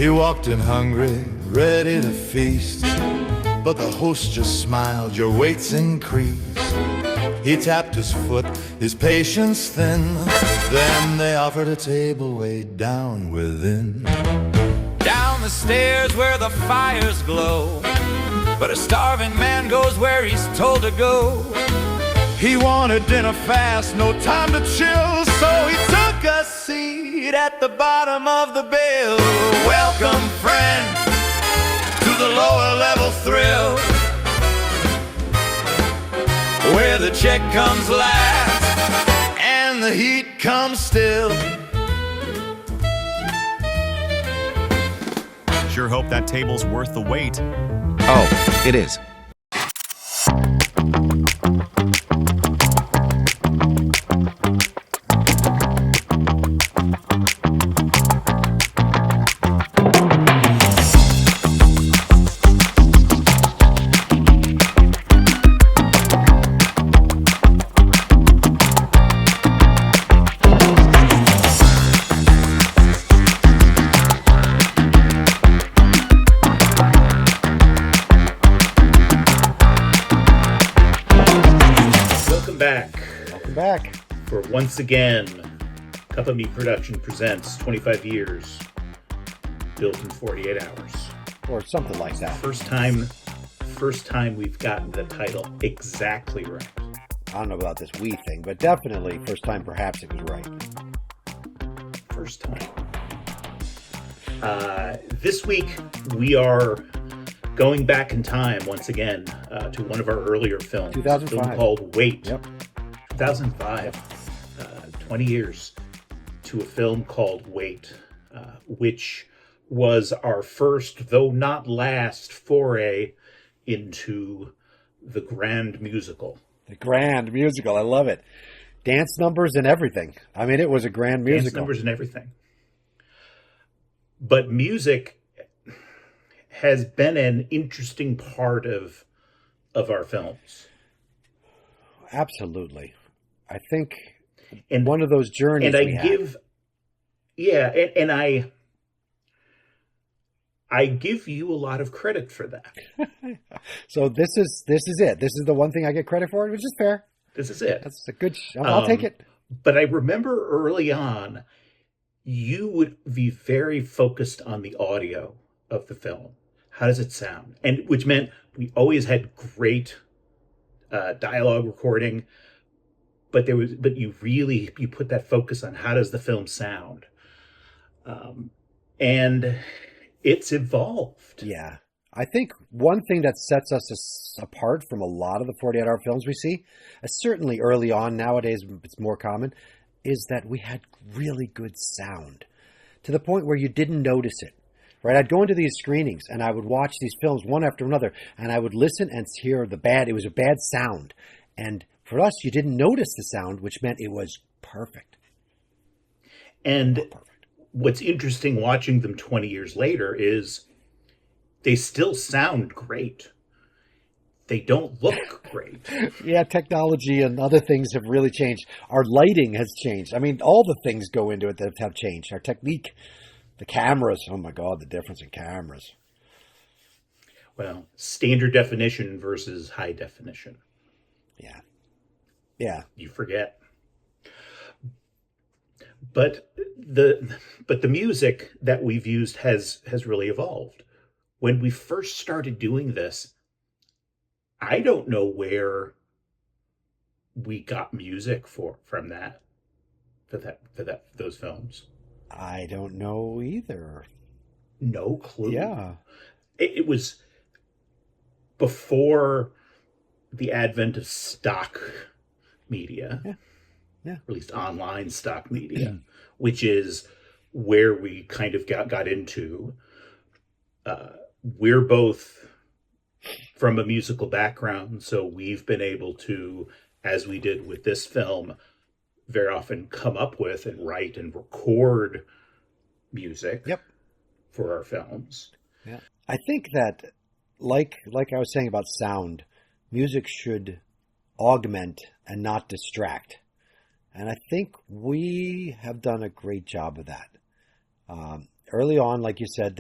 He walked in hungry, ready to feast, but the host just smiled, your weight's increased. He tapped his foot, his patience thin. Then they offered a table way down within. Down the stairs where the fires glow, but a starving man goes where he's told to go. He wanted dinner fast, no time to chill, so he took a seat at the bottom of the bill. Welcome, friend, to the lower level thrill, where the check comes last and the heat comes still. Sure hope that table's worth the wait. Oh, it is. Back for once again, Cup of Meat Production presents 25 years built in 48 hours, or something like that. First time we've gotten the title exactly right. I don't know about this "we" thing, but definitely first time perhaps it was right. First time. This week we are going back in time once again to one of our earlier films, 2005. a film called Wait. Yep. 2005, 20 years to a film called Wait, which was our first, though not last, foray into the grand musical. The grand musical, I love it. Dance numbers and everything. I mean, it was a grand musical. Dance numbers and everything. But music has been an interesting part of our films. Absolutely. I think one of those journeys I give you a lot of credit for that. So this is it. This is the one thing I get credit for, which is fair. This is it. That's a good. I'll take it. But I remember early on, you would be very focused on the audio of the film. How does it sound? And which meant we always had great dialogue recording. But you put that focus on how does the film sound, and it's evolved. Yeah, I think one thing that sets us apart from a lot of the 48-hour films we see, certainly early on, nowadays it's more common, is that we had really good sound to the point where you didn't notice it. Right, I'd go into these screenings and I would watch these films one after another, and I would listen and hear it was a bad sound, and for us, you didn't notice the sound, which meant it was perfect. And what's interesting watching them 20 years later is they still sound great. They don't look great. Yeah, technology and other things have really changed. Our lighting has changed. I mean, all the things go into it that have changed. Our technique, the cameras. Oh my God, the difference in cameras. Well, standard definition versus high definition. Yeah. Yeah. You forget. But the music that we've used has really evolved. When we first started doing this, I don't know where we got music for those films. I don't know either. No clue. Yeah. It was before the advent of stock media, yeah. Or at least online stock media, which is where we kind of got into. We're both from a musical background, so we've been able to, as we did with this film, very often come up with and write and record music for our films. Yeah, I think that, like I was saying about sound, music should augment and not distract. And I think we have done a great job of that. early on, like you said,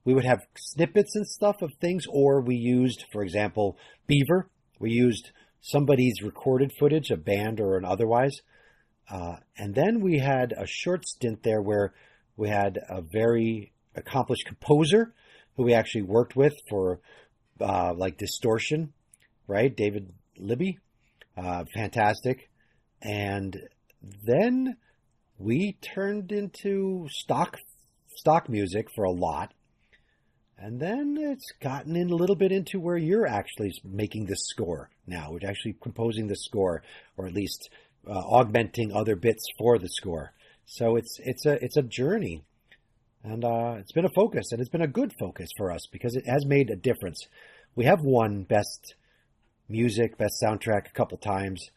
we would have snippets and stuff of things, or we used, for example, Beaver. We used somebody's recorded footage, a band or an otherwise. And then we had a short stint there where we had a very accomplished composer who we actually worked with for like distortion, right? David Libby, fantastic. And then we turned into stock music for a lot. And then it's gotten in a little bit into where you're actually making the score now. We're actually composing the score, or at least augmenting other bits for the score. So it's a journey, and it's been a focus, and it's been a good focus for us because it has made a difference. We have won best music, best soundtrack a couple times,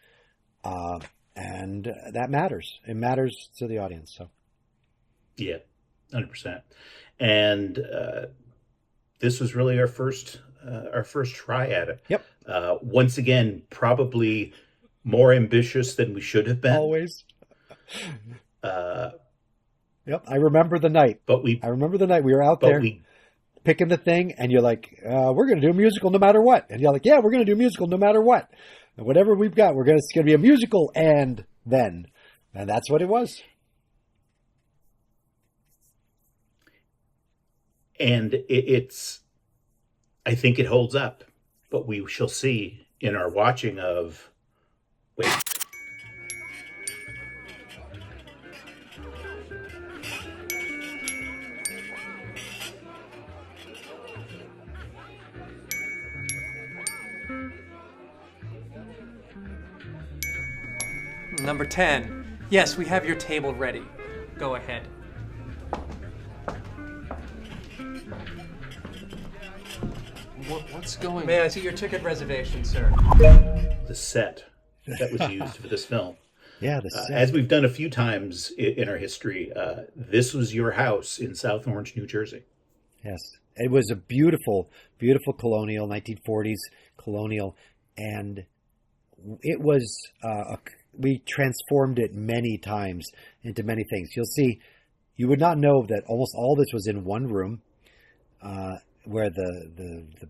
and that matters. It matters to the audience. So Yeah, 100%. And this was really our first try at it. Yep. Once again, probably more ambitious than we should have been. always. Yep, I remember the night. I remember the night we were out there picking the thing, and you're like, "We're going to do a musical no matter what." And you're like, "Yeah, we're going to do a musical no matter what. And whatever we've got, it's going to be a musical." And that's what it was. And I think it holds up, but we shall see in our watching of. Wait. Number 10. Yes, we have your table ready. Go ahead. What's going on? May I see your ticket reservation, sir? The set that was used for this film. Yeah, the set. As we've done a few times in our history, this was your house in South Orange, New Jersey. Yes. It was a beautiful, beautiful colonial, 1940s colonial, and it was, we transformed it many times into many things. You'll see, you would not know that almost all this was in one room, where the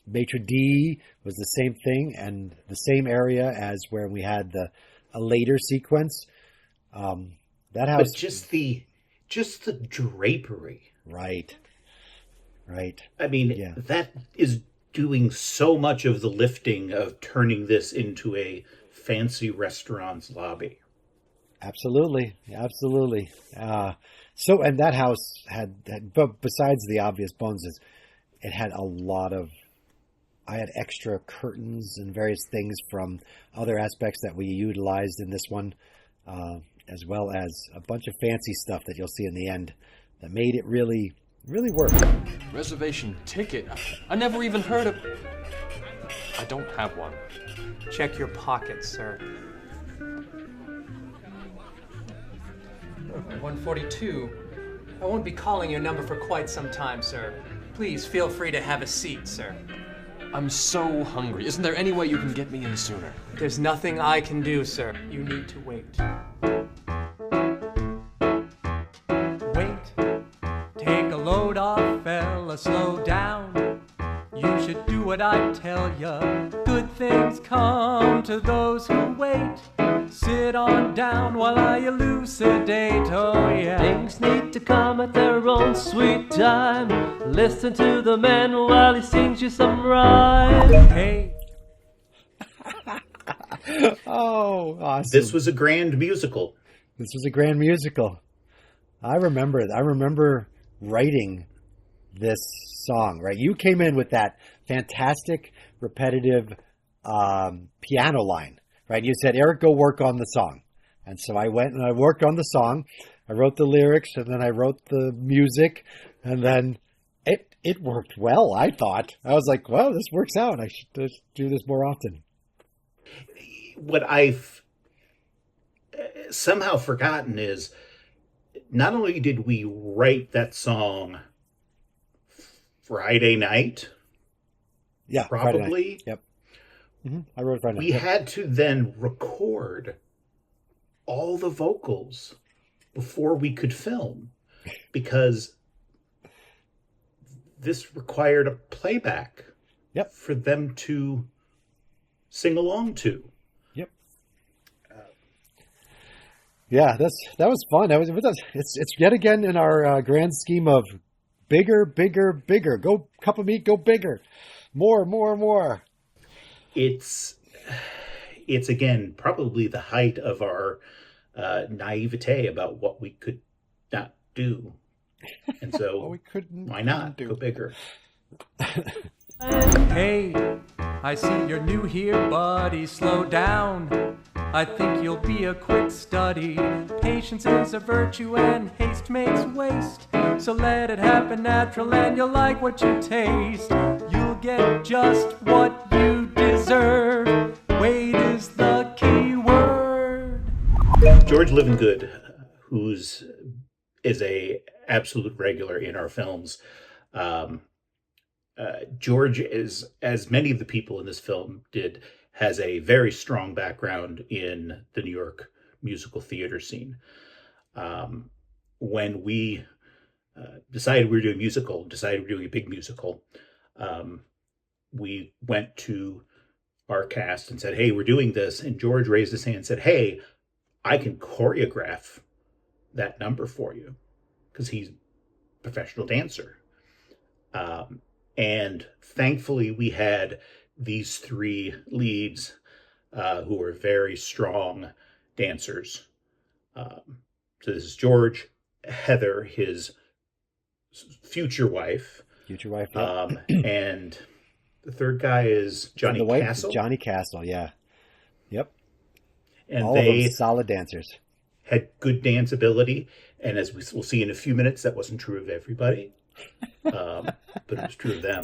maitre d' was the same thing, and the same area as where we had a later sequence. That house, but just the drapery, right. I mean, Yeah. that is doing so much of the lifting of turning this into a fancy restaurant's lobby. Absolutely. So, and that house had, but besides the obvious bonuses, it had a lot of, I had extra curtains and various things from other aspects that we utilized in this one, as well as a bunch of fancy stuff that you'll see in the end that made it really, really work. Reservation ticket? I never even heard of... I don't have one. Check your pockets, sir. 142. I won't be calling your number for quite some time, sir. Please feel free to have a seat, sir. I'm so hungry. Isn't there any way you can get me in sooner? There's nothing I can do, sir. You need to wait. Wait. Take a load off, fella, slow down. You should do what I tell ya. Good things come to those who wait. Sit on down while I elucidate, oh yeah. Things need to come at their own sweet time. Listen to the man while he sings you some rhyme. Hey. Oh, awesome. This was a grand musical. This was a grand musical. I remember writing this song, right? You came in with that fantastic, repetitive piano line, right? You said, Eric, go work on the song. And so I went and I worked on the song. I wrote the lyrics, and then I wrote the music, and then it worked well, I thought. I was like, well, this works out. I should just do this more often. What I've somehow forgotten is not only did we write that song Friday night, Yeah, Friday night. probably. Yep. Mm-hmm. I wrote it Friday night. We Yep. had to then record all the vocals before we could film. because this required a playback Yep. for them to sing along to. Yep. Yeah, that was fun. It's yet again in our grand scheme of bigger, bigger, bigger. Go cup of meat, go bigger, more. It's again probably the height of our naivete about what we could not do, and so Well, we couldn't why not do. go bigger? Hey, I see you're new here, buddy. Slow down. I think you'll be a quick study. Patience is a virtue and haste makes waste. So let it happen natural and you'll like what you taste. You'll get just what you deserve. Wait is the key word. George Livingood, who's is a absolute regular in our films. George is, as many of the people in this film did, has a very strong background in the New York musical theater scene. When we decided we were doing a big musical, we went to our cast and said, "Hey, we're doing this." And George raised his hand and said, "Hey, I can choreograph that number for you," because he's a professional dancer. And thankfully, we had these three leads who were very strong dancers. So this is George, Heather, his future wife, Yeah. and the third guy is Johnny And the wife is Castle. Johnny Castle, yeah. Yep. And All of them they solid dancers. had good dance ability. And as we'll see in a few minutes, that wasn't true of everybody, but it was true of them.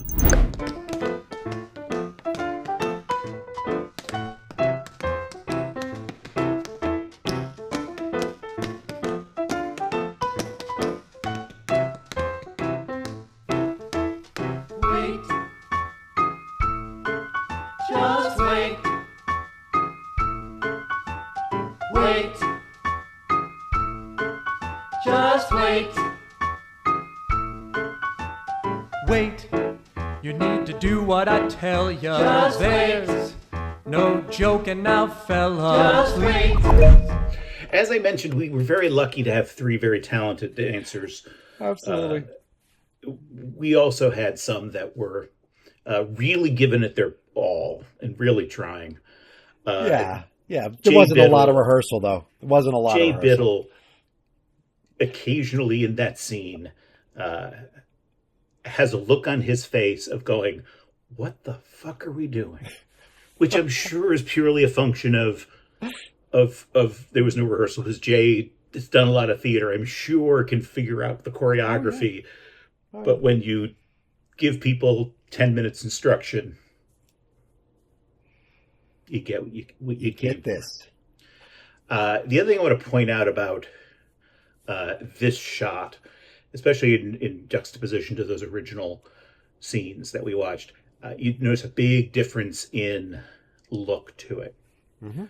Wait. Just wait. Wait. Just wait. Wait, you need to do what I tell ya. Just There's no joking now, fella. Just wait. As I mentioned, we were very lucky to have three very talented dancers. Absolutely. We also had some that were really giving it their all and really trying. Yeah. There Jay wasn't a lot of Biddle- rehearsal, though. There wasn't a lot Jay of rehearsal. Biddle, occasionally in that scene, has a look on his face of going, "What the fuck are we doing?" Which I'm sure is purely a function of there was no rehearsal, because Jay has done a lot of theater. I'm sure can figure out the choreography. But when you give people 10 minutes instruction, you get what you Get this. The other thing I want to point out about this shot, especially in juxtaposition to those original scenes that we watched, you notice a big difference in look to it. Mm-hmm.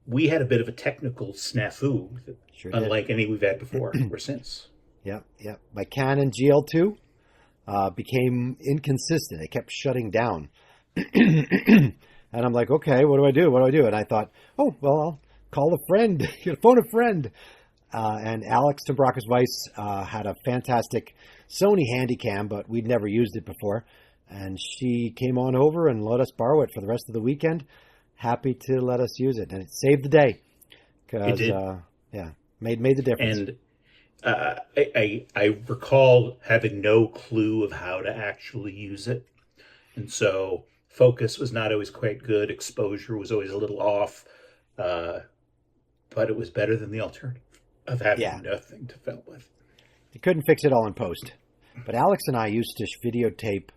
We had a bit of a technical snafu, Sure did. unlike any we've had before or since. Yep. My Canon GL2 became inconsistent. It kept shutting down. And I'm like, okay, what do I do? And I thought, oh, well, I'll call a friend, phone a friend. And Alex Tombrakis Weiss had a fantastic Sony Handycam, but we'd never used it before. And she came on over and let us borrow it for the rest of the weekend. Happy to let us use it. And it saved the day. Because, made the difference. And I recall having no clue of how to actually use it. And so focus was not always quite good. Exposure was always a little off. But it was better than the alternative of having nothing to film with. You couldn't fix it all in post. But Alex and I used to videotape,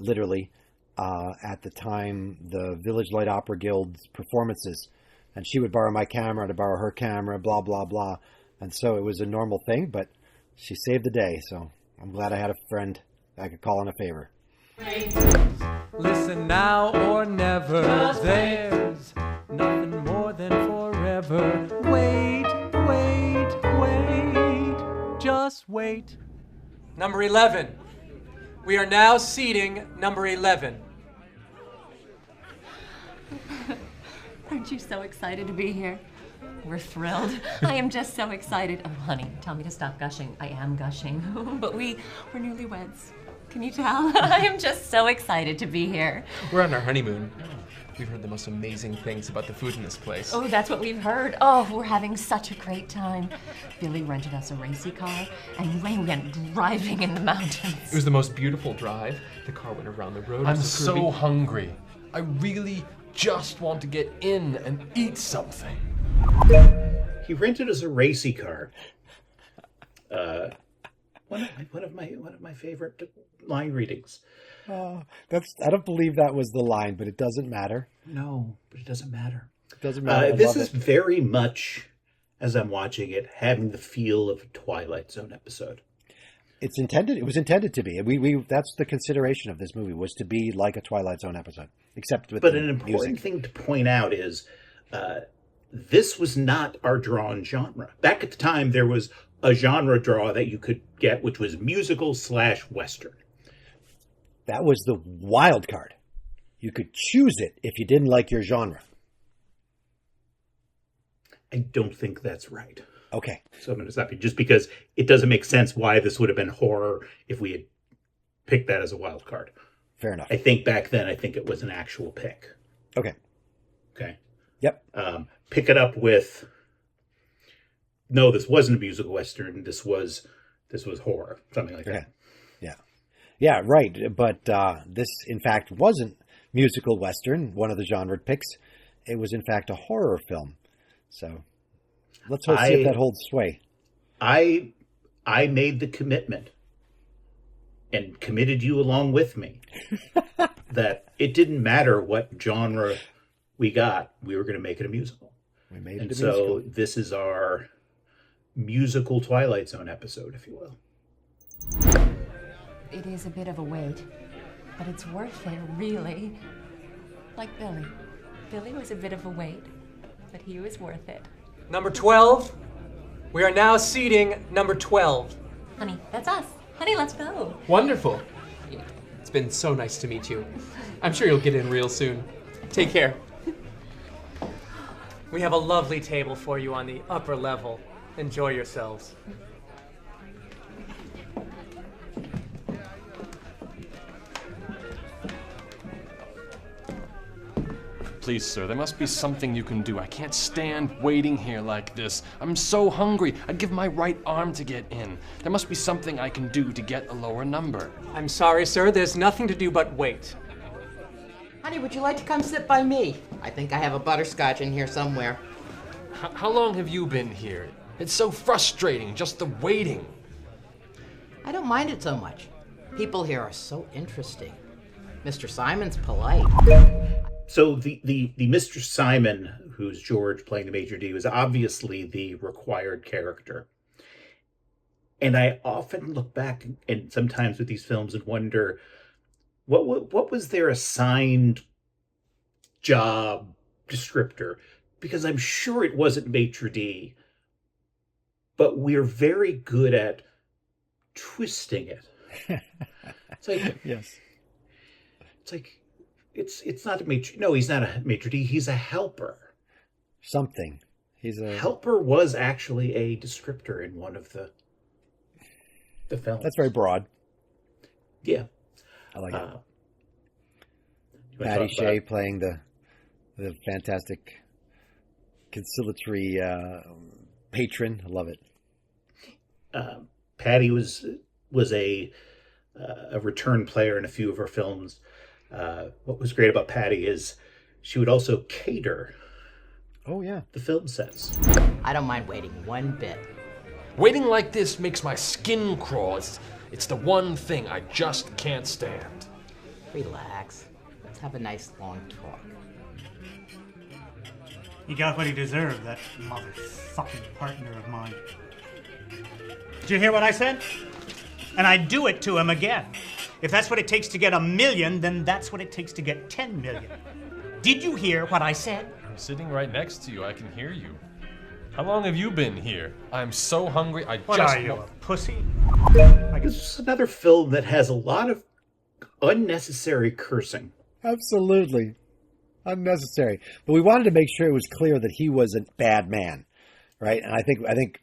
literally, at the time, the Village Light Opera Guild's performances. And she would borrow my camera to borrow her camera, blah, blah, blah. And so it was a normal thing, but she saved the day. So I'm glad I had a friend I could call on a favor. Listen now or never. Just There's nothing more than forever. Wait, wait. Number 11. We are now seating number 11. Aren't you so excited to be here? We're thrilled. I am just so excited. Oh, honey, tell me to stop gushing. I am gushing. But we're newlyweds. Can you tell? I am just so excited to be here. We're on our honeymoon. We've heard the most amazing things about the food in this place. Oh, that's what we've heard. Oh, we're having such a great time. Billy rented us a racy car, and we went driving in the mountains. It was the most beautiful drive. The car went around the road. I'm so so hungry. I really just want to get in and eat something. He rented us a racy car. One of my favorite line readings. I don't believe that was the line, but it doesn't matter. No, but it doesn't matter. It doesn't matter. This is very much, as I'm watching it, having the feel of a Twilight Zone episode. It was intended to be. We that's the consideration of this movie, was to be like a Twilight Zone episode, except with But the an important music. thing to point out is this was not our drawn genre. Back at the time, there was a genre draw that you could get, which was musical/Western. That was the wild card. You could choose it if you didn't like your genre. I don't think that's right. Okay. So I'm going to stop you just because it doesn't make sense why this would have been horror if we had picked that as a wild card. Fair enough. I think back then, it was an actual pick. Okay. Okay. Yep. Pick it up with, no, this wasn't a musical Western. This was horror, something like that. Yeah. Yeah, right. But this, in fact, wasn't musical Western, one of the genre picks. It was, in fact, a horror film. So let's see if that holds sway. I made the commitment and committed you along with me that it didn't matter what genre we got, we were going to make it a musical. We made it and a so musical. This is our musical Twilight Zone episode, if you will. It is a bit of a wait, but it's worth it, really. Like Billy. Billy was a bit of a wait, but he was worth it. Number 12. We are now seating number 12. Honey, that's us. Honey, let's go. Wonderful. It's been so nice to meet you. I'm sure you'll get in real soon. Take care. We have a lovely table for you on the upper level. Enjoy yourselves. Please, sir, there must be something you can do. I can't stand waiting here like this. I'm so hungry. I'd give my right arm to get in. There must be something I can do to get a lower number. I'm sorry, sir. There's nothing to do but wait. Honey, would you like to come sit by me? I think I have a butterscotch in here somewhere. How long have you been here? It's so frustrating, just the waiting. I don't mind it so much. People here are so interesting. Mr. Simon's polite. So the Mr. Simon, who's George playing the Major D, was obviously the required character. And I often look back and sometimes with these films and wonder, what was their assigned job descriptor? Because I'm sure it wasn't Maitre d', but we're very good at twisting it. It's like, yes. It's like, it's not a maitre. No, he's not a maitre d'. He's a helper. Something. He's a helper. Was actually a descriptor in one of the films. That's very broad. Yeah, I like it. Patty Shea playing the fantastic conciliatory patron. I love it. Patty was a return player in a few of her films. What was great about Patty is she would also cater. Oh yeah, the film sets. I don't mind waiting one bit. Waiting like this makes my skin crawl. It's the one thing I just can't stand. Relax. Let's have a nice long talk. He got what he deserved, that motherfucking partner of mine. Did you hear what I said? And I'd do it to him again. If that's what it takes to get 1 million, then that's what it takes to get 10 million. Did you hear what I said? I'm sitting right next to you. I can hear you. How long have you been here? I'm so hungry. What are you, a pussy? This is another film that has a lot of unnecessary cursing. Absolutely. Unnecessary. But we wanted to make sure it was clear that he was a bad man, right? And I think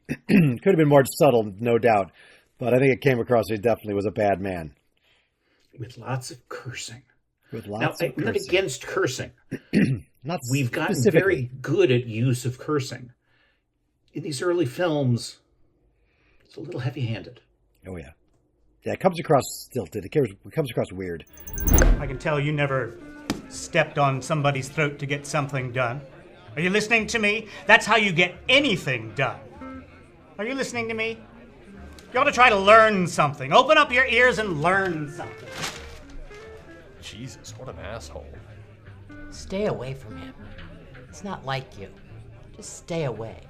it could have been more subtle, no doubt. But I think it came across he definitely was a bad man. With lots of cursing. With lots of I'm not cursing. against cursing. We've gotten specifically. very good at use of cursing. In these early films, it's a little heavy-handed. Oh, yeah. Yeah, it comes across stilted. It comes across weird. I can tell you never stepped on somebody's throat to get something done. Are you listening to me? That's how you get anything done. Are you listening to me? You ought to try to learn something. Open up your ears and learn something. Jesus, what an asshole. Stay away from him. It's not like you. Just stay away.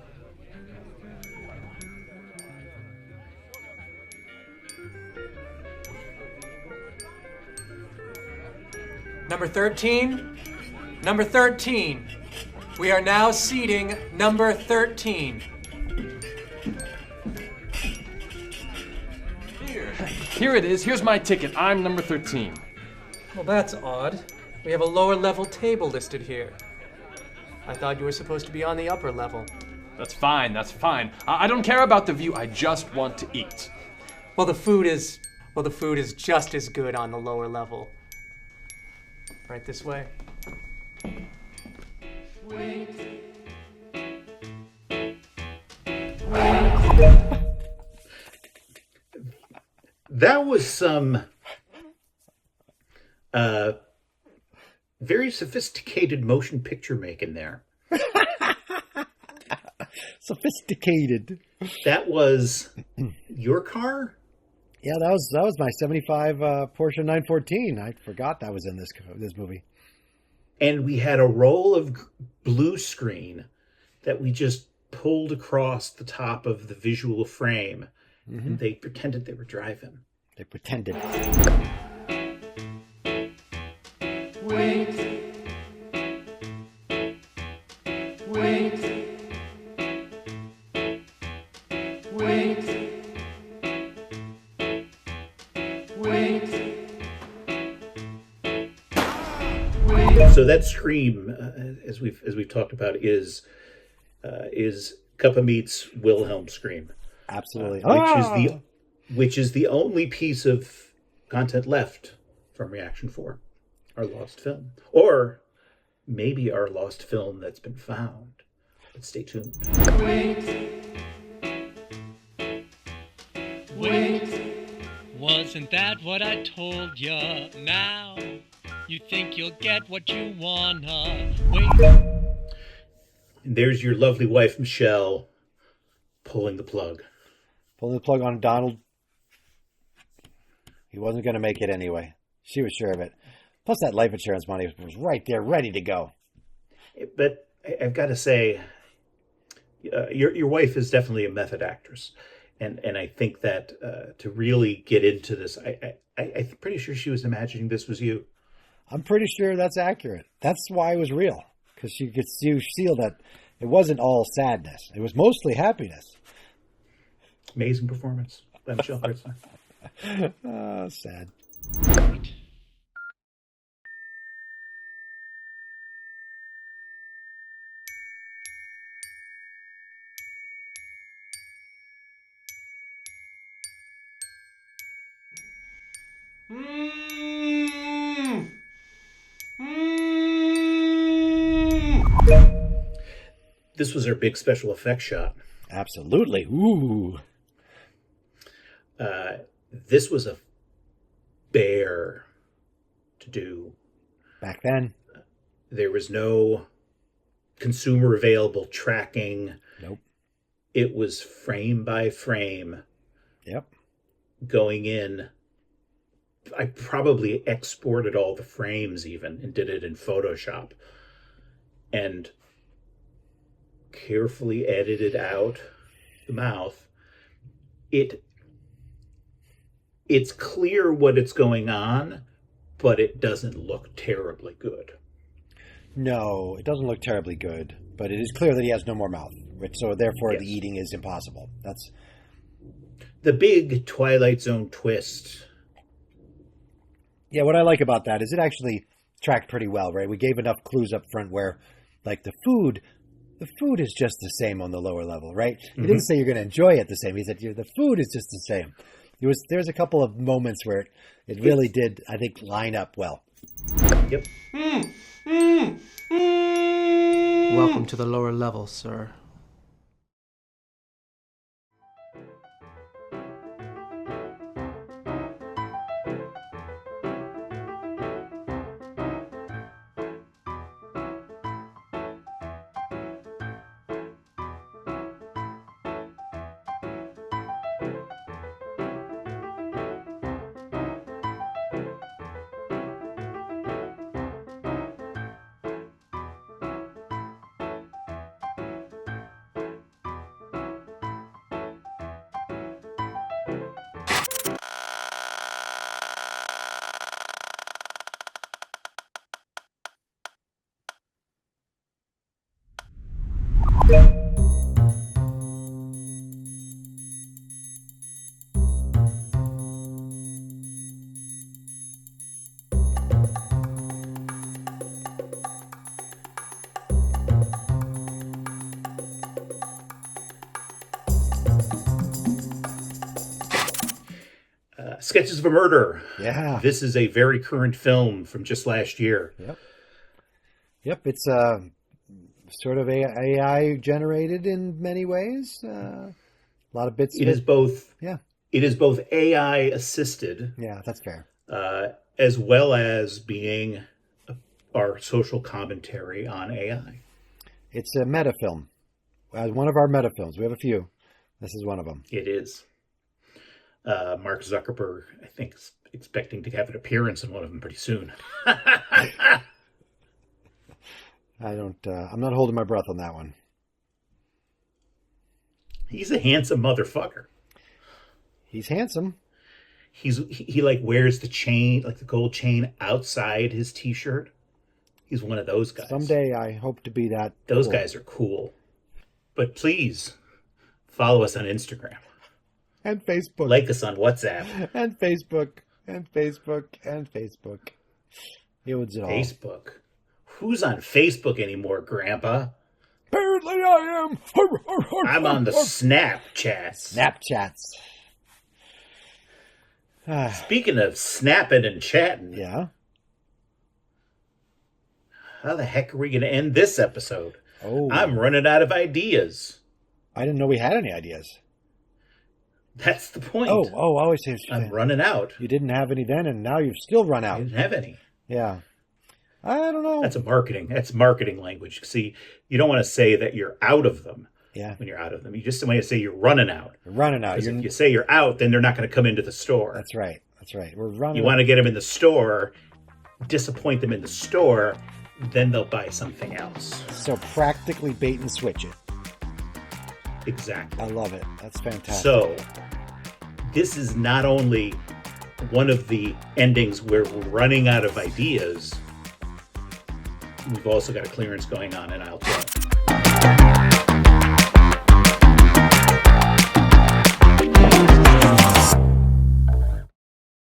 Number 13. Number 13. We are now seating number 13. Here it is. Here's my ticket. I'm number 13. Well, that's odd. We have a lower level table listed here. I thought you were supposed to be on the upper level. That's fine. That's fine. I don't care about the view. I just want to eat. Well, the food is just as good on the lower level. Right this way. Wait. That was some very sophisticated motion picture making there. Sophisticated. That was your car? Yeah, that was my 75 Porsche 914. I forgot that was in this movie. And we had a roll of blue screen that we just pulled across the top of the visual frame. Mm-hmm. And they pretended they were driving. They pretended. Wait. Wait. Wait. So that scream, as we've talked about, is Cup of Meat's Wilhelm scream. Absolutely, which is the only piece of content left from Reaction 4, our lost film, or maybe our lost film that's been found. But stay tuned. Wait, wasn't that what I told ya? Now you think you'll get what you wanna. Wait. And there's your lovely wife, Michelle, pulling the plug. Pulling the plug on Donald. He wasn't going to make it anyway. She was sure of it. Plus that life insurance money was right there, ready to go. But I've got to say, your wife is definitely a method actress. And I think that to really get into this, I'm pretty sure she was imagining this was you. I'm pretty sure that's accurate. That's why it was real. Because she could feel that it wasn't all sadness. It was mostly happiness. Amazing performance by Michelle Hertzler. Sad. This was our big special effects shot. Absolutely. Ooh. This was a bear to do. Back then. There was no consumer available tracking. Nope. It was frame by frame. Yep. Going in. I probably exported all the frames even and did it in Photoshop. And carefully edited out the mouth. It's clear what it's going on, but it doesn't look terribly good. No, it doesn't look terribly good, but it is clear that he has no more mouth, so therefore yes. The eating is impossible. the big Twilight Zone twist. Yeah, what I like about that is it actually tracked pretty well, right? We gave enough clues up front where, like, the food is just the same on the lower level, right? He didn't say you're going to enjoy it the same. He said the food is just the same. There's a couple of moments where it really did, I think, line up well. Yep. Welcome to the lower level, sir. Sketches of a Murder. Yeah. This is a very current film from just last year. Yep. It's sort of AI generated in many ways. A lot of bits. It is both. Yeah. It is both AI assisted. Yeah, that's fair. As well as being our social commentary on AI. It's a meta film. One of our meta films. We have a few. This is one of them. It is. Mark Zuckerberg, I think, is expecting to have an appearance in one of them pretty soon. I'm not holding my breath on that one. He's a handsome motherfucker. He's handsome. He like wears the chain, like the gold chain outside his t-shirt. He's one of those guys. Someday I hope to be that. Those guys are cool. But please follow us on Instagram. And Facebook. Like us on WhatsApp. And Facebook. And Facebook. And Facebook. It was all. Facebook? Who's on Facebook anymore, Grandpa? Apparently I am. I'm on the Snapchats. Snapchats. Speaking of snapping and chatting. Yeah. How the heck are we going to end this episode? Oh. I'm running out of ideas. I didn't know we had any ideas. That's the point. Oh, I always say I'm running out. You didn't have any then, and now you've still run out. I didn't have any. Yeah. I don't know. That's marketing language. See, you don't want to say that you're out of them. Yeah. When you're out of them. You just want to say you're running out. You're running out. If you say you're out, then they're not going to come into the store. That's right. We're running You want to get them in the store, disappoint them in the store, then they'll buy something else. So practically bait and switch it. Exactly. I love it. That's fantastic. So, this is not only one of the endings where we're running out of ideas, we've also got a clearance going on in aisle 12.